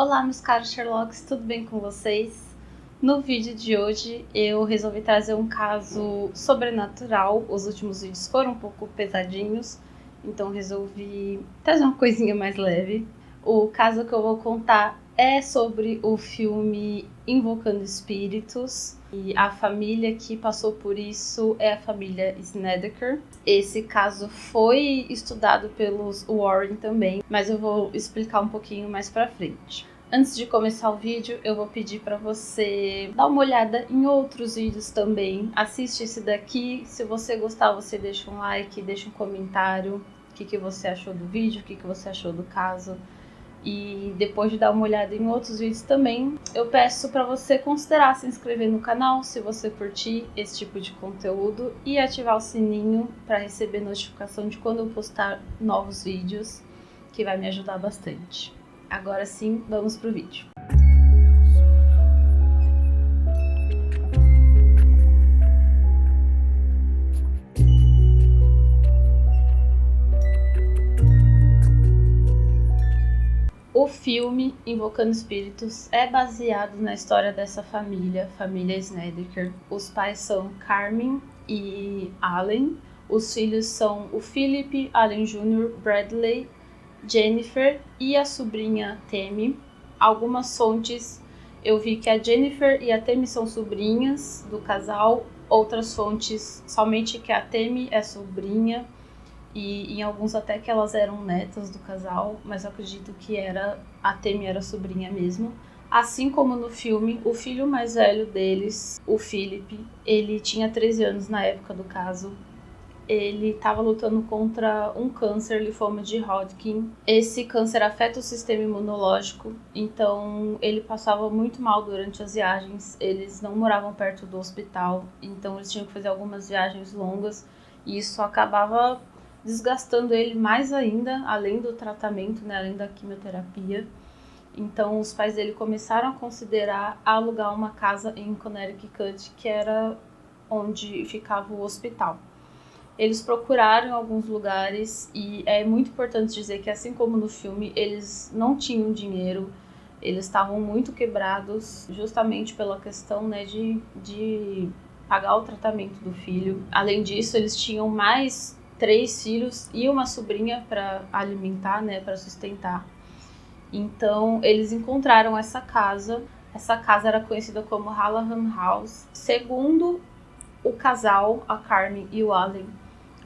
Olá, meus caros Sherlocks, tudo bem com vocês? No vídeo de hoje eu resolvi trazer um caso sobrenatural. Os últimos vídeos foram um pouco pesadinhos, então resolvi trazer uma coisinha mais leve. O caso que eu vou contar é sobre o filme Invocando Espíritos, e a família que passou por isso é a família Snedeker. Esse caso foi estudado pelos Warren também, mas eu vou explicar um pouquinho mais pra frente. Antes de começar o vídeo, eu vou pedir para você dar uma olhada em outros vídeos também. Assiste esse daqui, se você gostar, você deixa um like, deixa um comentário, o que você achou do vídeo, o que você achou do caso. E depois de dar uma olhada em outros vídeos também, eu peço para você considerar se inscrever no canal se você curtir esse tipo de conteúdo e ativar o sininho para receber notificação de quando eu postar novos vídeos, que vai me ajudar bastante. Agora sim, vamos pro vídeo. O filme Invocando Espíritos é baseado na história dessa família Snedeker. Os pais são Carmen e Allen. Os filhos são o Philip, Allen Jr., Bradley, Jennifer e a sobrinha Tammy. Algumas fontes eu vi que a Jennifer e a Tammy são sobrinhas do casal, outras fontes somente que a Tammy é sobrinha, e em alguns até que elas eram netas do casal, mas eu acredito que a Tammy era sobrinha mesmo. Assim como no filme, o filho mais velho deles, o Philip, ele tinha 13 anos na época do caso. Ele estava lutando contra um câncer, linfoma de Hodgkin. Esse câncer afeta o sistema imunológico, então ele passava muito mal durante as viagens. Eles não moravam perto do hospital, então eles tinham que fazer algumas viagens longas, e isso acabava desgastando ele mais ainda, além do tratamento, né, além da quimioterapia. Então os pais dele começaram a considerar alugar uma casa em Connecticut, que era onde ficava o hospital. Eles procuraram em alguns lugares, e é muito importante dizer que, assim como no filme, eles não tinham dinheiro, eles estavam muito quebrados, justamente pela questão, né, de pagar o tratamento do filho. Além disso, eles tinham mais 3 filhos e uma sobrinha para alimentar, né, para sustentar. Então, eles encontraram essa casa. Essa casa era conhecida como Hallam House. Segundo o casal, a Carmen e o Allen,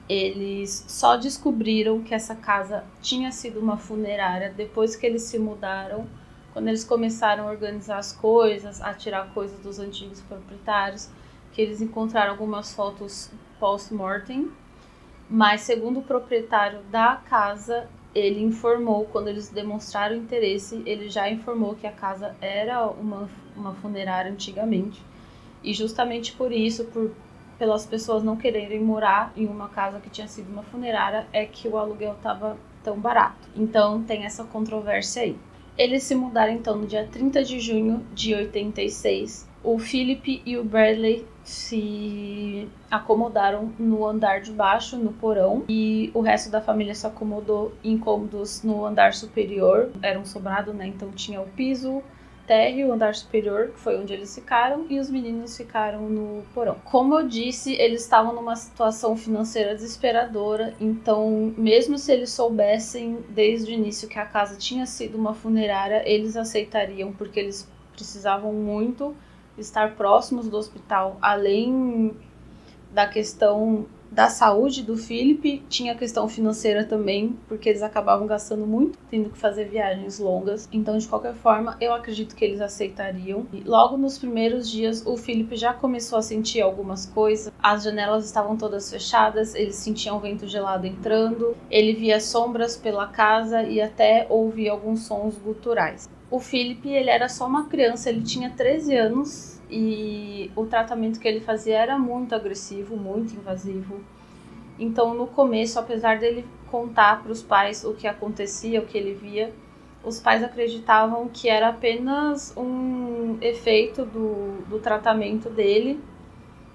eles só descobriram que essa casa tinha sido uma funerária depois que eles se mudaram, quando eles começaram a organizar as coisas, a tirar coisas dos antigos proprietários, que eles encontraram algumas fotos post-mortem. Mas segundo o proprietário da casa, ele informou, quando eles demonstraram interesse, ele já informou que a casa era uma funerária antigamente. E justamente por isso, pelas pessoas não quererem morar em uma casa que tinha sido uma funerária, é que o aluguel estava tão barato. Então tem essa controvérsia aí. Eles se mudaram então no dia 30 de junho de 86. O Philip e o Bradley se acomodaram no andar de baixo, no porão, e o resto da família se acomodou em cômodos no andar superior. Era um sobrado, né? Então tinha o piso, térreo, o andar superior, que foi onde eles ficaram, e os meninos ficaram no porão. Como eu disse, eles estavam numa situação financeira desesperadora, então mesmo se eles soubessem desde o início que a casa tinha sido uma funerária, eles aceitariam, porque eles precisavam muito estar próximos do hospital. Além da questão da saúde do Philip, tinha a questão financeira também, porque eles acabavam gastando muito, tendo que fazer viagens longas. Então, de qualquer forma, eu acredito que eles aceitariam. E logo nos primeiros dias, o Philip já começou a sentir algumas coisas. As janelas estavam todas fechadas, ele sentia um vento gelado entrando, ele via sombras pela casa e até ouvia alguns sons guturais. O Philip, ele era só uma criança, ele tinha 13 anos, e o tratamento que ele fazia era muito agressivo, muito invasivo. Então, no começo, apesar dele contar para os pais o que acontecia, o que ele via, os pais acreditavam que era apenas um efeito do tratamento dele,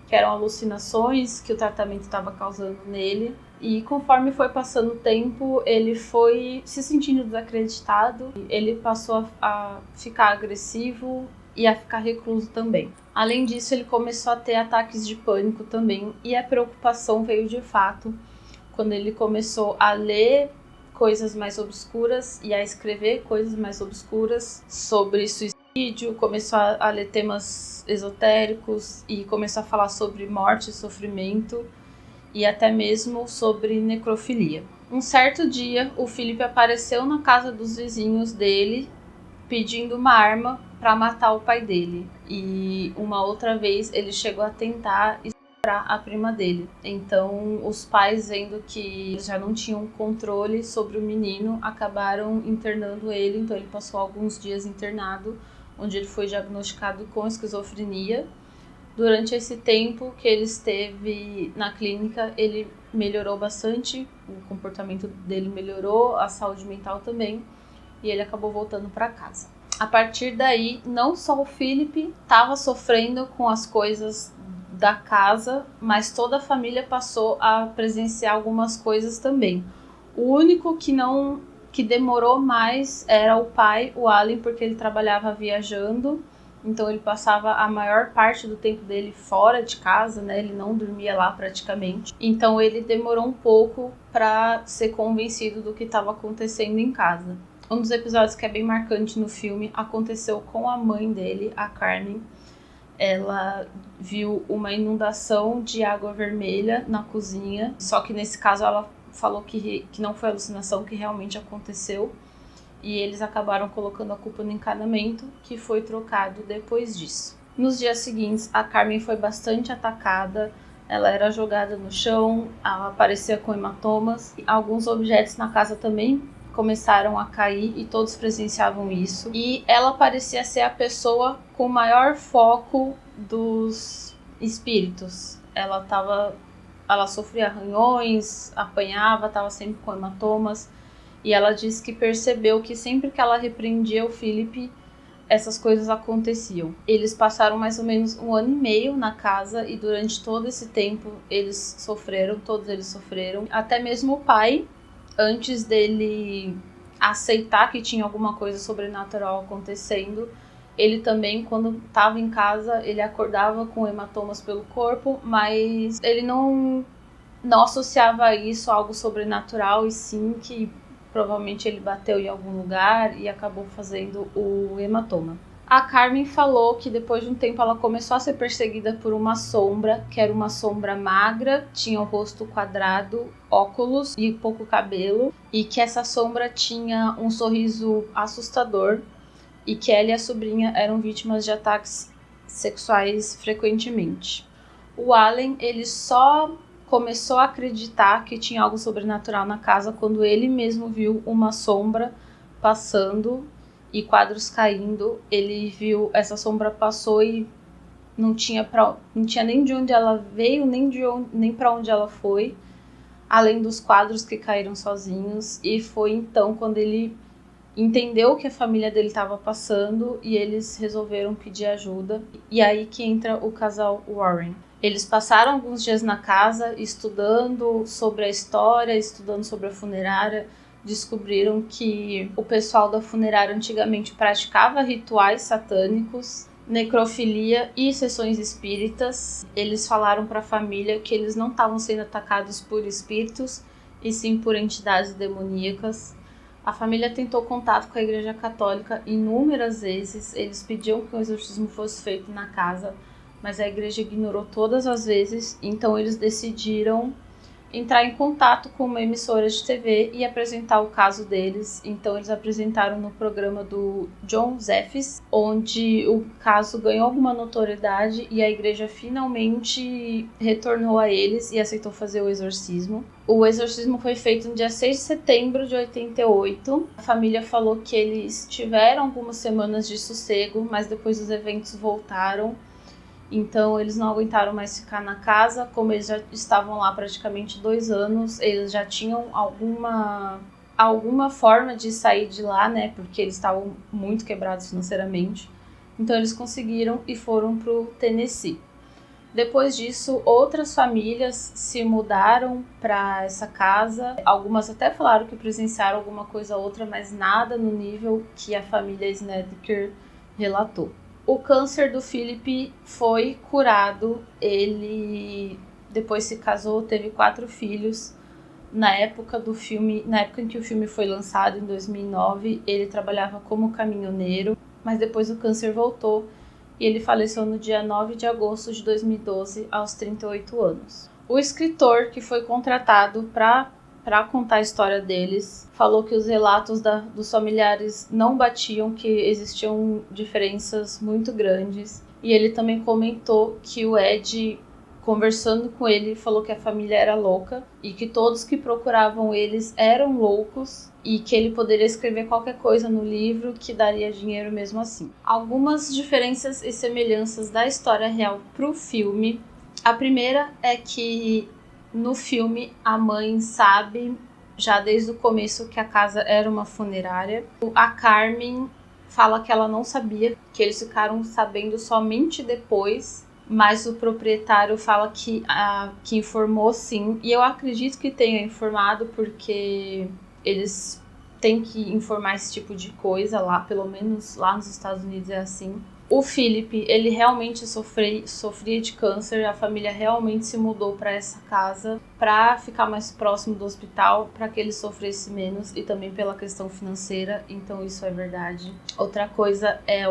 que eram alucinações que o tratamento estava causando nele. E conforme foi passando o tempo, ele foi se sentindo desacreditado, ele passou a ficar agressivo e a ficar recluso também. Além disso, ele começou a ter ataques de pânico também, e a preocupação veio de fato quando ele começou a ler coisas mais obscuras e a escrever coisas mais obscuras sobre suicídio, começou a ler temas esotéricos e começou a falar sobre morte e sofrimento e até mesmo sobre necrofilia. Um certo dia, o Philip apareceu na casa dos vizinhos dele pedindo uma arma para matar o pai dele. E uma outra vez ele chegou a tentar estuprar a prima dele. Então os pais, vendo que eles já não tinham controle sobre o menino, acabaram internando ele. Então ele passou alguns dias internado, onde ele foi diagnosticado com esquizofrenia. Durante esse tempo que ele esteve na clínica, ele melhorou bastante, o comportamento dele melhorou, a saúde mental também, e ele acabou voltando para casa. A partir daí, não só o Philip estava sofrendo com as coisas da casa, mas toda a família passou a presenciar algumas coisas também. O único que demorou mais era o pai, o Allen, porque ele trabalhava viajando. Então ele passava a maior parte do tempo dele fora de casa, né? Ele não dormia lá praticamente. Então ele demorou um pouco para ser convencido do que estava acontecendo em casa. Um dos episódios que é bem marcante no filme aconteceu com a mãe dele, a Carmen. Ela viu uma inundação de água vermelha na cozinha. Só que nesse caso ela falou que não foi alucinação, que realmente aconteceu. E eles acabaram colocando a culpa no encanamento, que foi trocado depois disso. Nos dias seguintes, a Carmen foi bastante atacada, ela era jogada no chão, ela aparecia com hematomas. Alguns objetos na casa também começaram a cair e todos presenciavam isso. E ela parecia ser a pessoa com maior foco dos espíritos. Ela sofria arranhões, apanhava, estava sempre com hematomas. E ela disse que percebeu que sempre que ela repreendia o Philip, essas coisas aconteciam. Eles passaram mais ou menos 1 ano e meio na casa e durante todo esse tempo todos eles sofreram. Até mesmo o pai, antes dele aceitar que tinha alguma coisa sobrenatural acontecendo, ele também, quando estava em casa, ele acordava com hematomas pelo corpo, mas ele não associava isso a algo sobrenatural, e sim que provavelmente ele bateu em algum lugar e acabou fazendo o hematoma. A Carmen falou que depois de um tempo ela começou a ser perseguida por uma sombra, que era uma sombra magra, tinha o rosto quadrado, óculos e pouco cabelo, e que essa sombra tinha um sorriso assustador, e que ela e a sobrinha eram vítimas de ataques sexuais frequentemente. O Allen, ele só começou a acreditar que tinha algo sobrenatural na casa quando ele mesmo viu uma sombra passando e quadros caindo. Ele viu essa sombra passou e não tinha nem de onde ela veio, nem para onde ela foi, além dos quadros que caíram sozinhos. E foi então quando ele entendeu o que a família dele estava passando e eles resolveram pedir ajuda. E aí que entra o casal Warren. Eles passaram alguns dias na casa estudando sobre a história, estudando sobre a funerária. Descobriram que o pessoal da funerária antigamente praticava rituais satânicos, necrofilia e sessões espíritas. Eles falaram para a família que eles não estavam sendo atacados por espíritos, e sim por entidades demoníacas. A família tentou contato com a Igreja Católica inúmeras vezes. Eles pediam que o exorcismo fosse feito na casa, mas a igreja ignorou todas as vezes. Então eles decidiram entrar em contato com uma emissora de TV e apresentar o caso deles. Então eles apresentaram no programa do John Zeffis, onde o caso ganhou alguma notoriedade e a igreja finalmente retornou a eles e aceitou fazer o exorcismo. O exorcismo foi feito no dia 6 de setembro de 88. A família falou que eles tiveram algumas semanas de sossego, mas depois os eventos voltaram. Então eles não aguentaram mais ficar na casa. Como eles já estavam lá praticamente 2 anos, eles já tinham alguma forma de sair de lá, né? Porque eles estavam muito quebrados financeiramente. Então eles conseguiram e foram pro Tennessee. Depois disso, outras famílias se mudaram para essa casa. Algumas até falaram que presenciaram alguma coisa ou outra, mas nada no nível que a família Snedeker relatou. O câncer do Philip foi curado. Ele depois se casou, teve 4 filhos. Na época em que o filme foi lançado, em 2009, ele trabalhava como caminhoneiro, mas depois o câncer voltou e ele faleceu no dia 9 de agosto de 2012, aos 38 anos. O escritor que foi contratado para contar a história deles falou que os relatos dos familiares não batiam, que existiam diferenças muito grandes. E ele também comentou que o Ed, conversando com ele, falou que a família era louca e que todos que procuravam eles eram loucos e que ele poderia escrever qualquer coisa no livro que daria dinheiro mesmo assim. Algumas diferenças e semelhanças da história real pro filme. A primeira é que no filme a mãe sabe já desde o começo que a casa era uma funerária. A Carmen fala que ela não sabia, que eles ficaram sabendo somente depois, mas o proprietário fala que informou sim, e eu acredito que tenha informado porque eles têm que informar esse tipo de coisa lá, pelo menos lá nos Estados Unidos é assim. O Philip, ele realmente sofria de câncer, a família realmente se mudou para essa casa para ficar mais próximo do hospital, para que ele sofresse menos e também pela questão financeira, então isso é verdade. Outra coisa é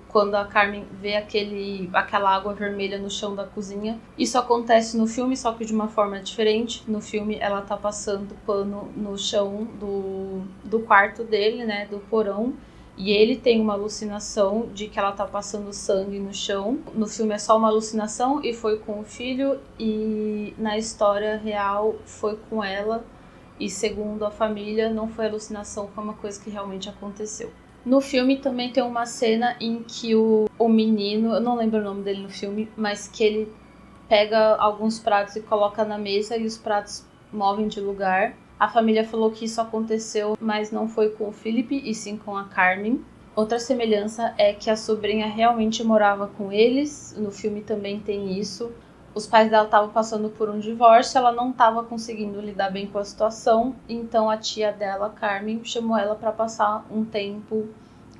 quando a Carmen vê aquela água vermelha no chão da cozinha. Isso acontece no filme, só que de uma forma diferente. No filme ela tá passando pano no chão do quarto dele, né, do porão. E ele tem uma alucinação de que ela tá passando sangue no chão. No filme é só uma alucinação e foi com o filho. E na história real foi com ela. E segundo a família, não foi alucinação, foi uma coisa que realmente aconteceu. No filme também tem uma cena em que o menino, eu não lembro o nome dele no filme, mas que ele pega alguns pratos e coloca na mesa e os pratos movem de lugar. A família falou que isso aconteceu, mas não foi com o Philip, e sim com a Carmen. Outra semelhança é que a sobrinha realmente morava com eles. No filme também tem isso. Os pais dela estavam passando por um divórcio, ela não estava conseguindo lidar bem com a situação, então a tia dela, Carmen, chamou ela para passar um tempo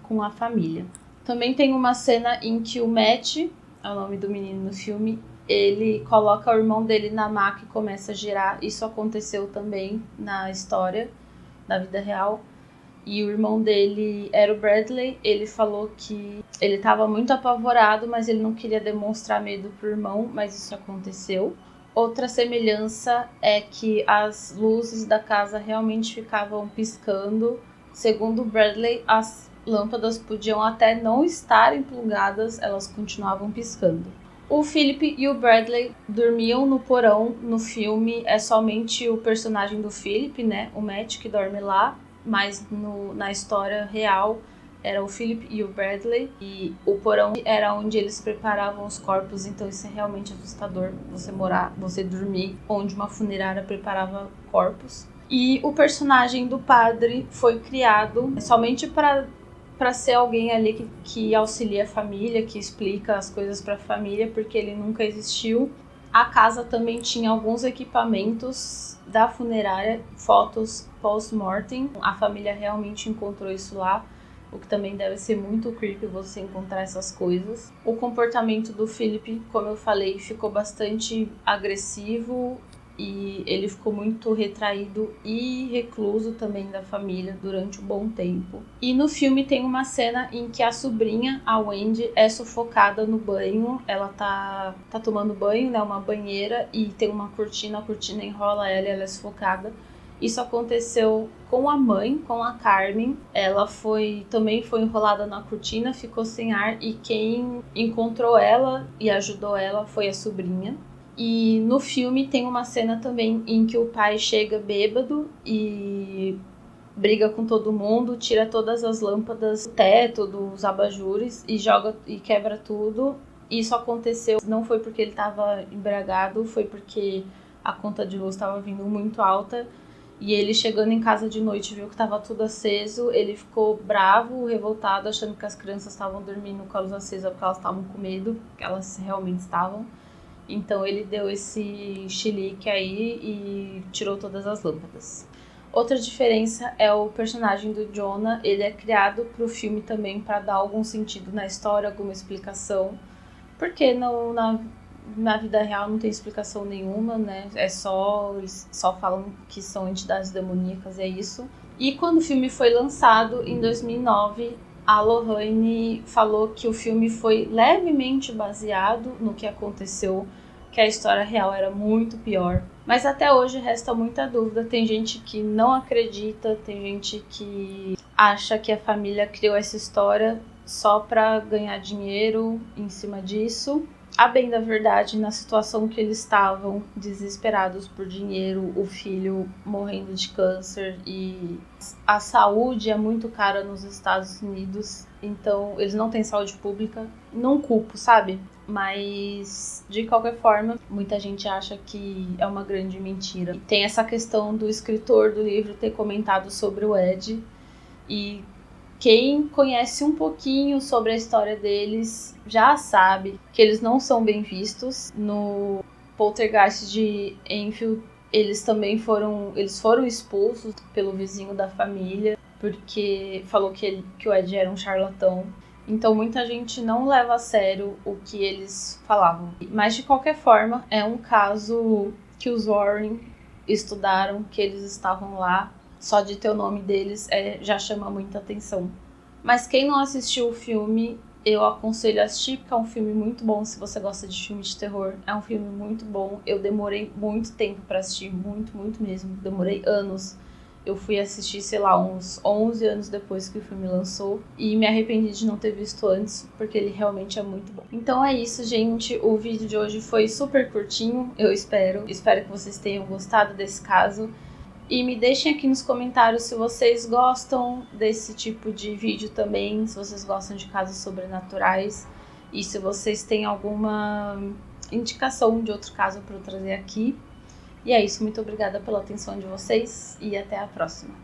com a família. Também tem uma cena em que o Matt, é o nome do menino no filme, ele coloca o irmão dele na maca e começa a girar. Isso aconteceu também na história, na vida real. E o irmão dele era o Bradley. Ele falou que ele estava muito apavorado, mas ele não queria demonstrar medo pro irmão, mas isso aconteceu. Outra semelhança é que as luzes da casa realmente ficavam piscando. Segundo o Bradley, as lâmpadas podiam até não estarem plugadas, elas continuavam piscando. O Philip e o Bradley dormiam no porão. No filme é somente o personagem do Philip, né, o Matt, que dorme lá, mas na história real era o Philip e o Bradley, e o porão era onde eles preparavam os corpos, então isso é realmente assustador, você dormir onde uma funerária preparava corpos. E o personagem do padre foi criado somente para ser alguém ali que auxilia a família, que explica as coisas para a família, porque ele nunca existiu. A casa também tinha alguns equipamentos da funerária, fotos post-mortem. A família realmente encontrou isso lá, o que também deve ser muito creepy você encontrar essas coisas. O comportamento do Philip, como eu falei, ficou bastante agressivo e ele ficou muito retraído e recluso também da família durante um bom tempo. E no filme tem uma cena em que a sobrinha, a Wendy, é sufocada no banho. Ela tá tomando banho, né, uma banheira, e tem uma cortina, a cortina enrola ela e ela é sufocada. Isso aconteceu com a mãe, com a Carmen. Ela também foi enrolada na cortina, ficou sem ar, e quem encontrou ela e ajudou ela foi a sobrinha. E no filme tem uma cena também em que o pai chega bêbado e briga com todo mundo, tira todas as lâmpadas do teto, dos abajures, e joga e quebra tudo. Isso aconteceu, não foi porque ele estava embriagado, foi porque a conta de luz estava vindo muito alta. E ele, chegando em casa de noite, viu que estava tudo aceso. Ele ficou bravo, revoltado, achando que as crianças estavam dormindo com a luz acesa porque elas estavam com medo, que elas realmente estavam. Então ele deu esse chilique aí e tirou todas as lâmpadas. Outra diferença é o personagem do Jonah. Ele é criado pro filme também para dar algum sentido na história, alguma explicação. Porque na vida real não tem explicação nenhuma, né? Eles só falam que são entidades demoníacas, é isso. E quando o filme foi lançado, em 2009, a Lohane falou que o filme foi levemente baseado no que aconteceu, que a história real era muito pior. Mas até hoje resta muita dúvida. Tem gente que não acredita, tem gente que acha que a família criou essa história só para ganhar dinheiro em cima disso. A bem da verdade, na situação que eles estavam, desesperados por dinheiro, o filho morrendo de câncer e a saúde é muito cara nos Estados Unidos, então eles não têm saúde pública, não culpo, sabe? Mas, de qualquer forma, muita gente acha que é uma grande mentira. E tem essa questão do escritor do livro ter comentado sobre o Ed, e quem conhece um pouquinho sobre a história deles já sabe que eles não são bem vistos. No Poltergeist de Enfield, eles foram expulsos pelo vizinho da família, porque falou que o Ed era um charlatão. Então muita gente não leva a sério o que eles falavam. Mas de qualquer forma, é um caso que os Warren estudaram, que eles estavam lá. Só de ter o nome deles já chama muita atenção. Mas quem não assistiu o filme, eu aconselho a assistir, porque é um filme muito bom se você gosta de filme de terror. É um filme muito bom. Eu demorei muito tempo pra assistir, muito, muito mesmo. Demorei anos. Eu fui assistir, sei lá, uns 11 anos depois que o filme lançou. E me arrependi de não ter visto antes, porque ele realmente é muito bom. Então é isso, gente. O vídeo de hoje foi super curtinho, eu espero. Espero que vocês tenham gostado desse caso. E me deixem aqui nos comentários se vocês gostam desse tipo de vídeo também, se vocês gostam de casos sobrenaturais e se vocês têm alguma indicação de outro caso para eu trazer aqui. E é isso, muito obrigada pela atenção de vocês e até a próxima.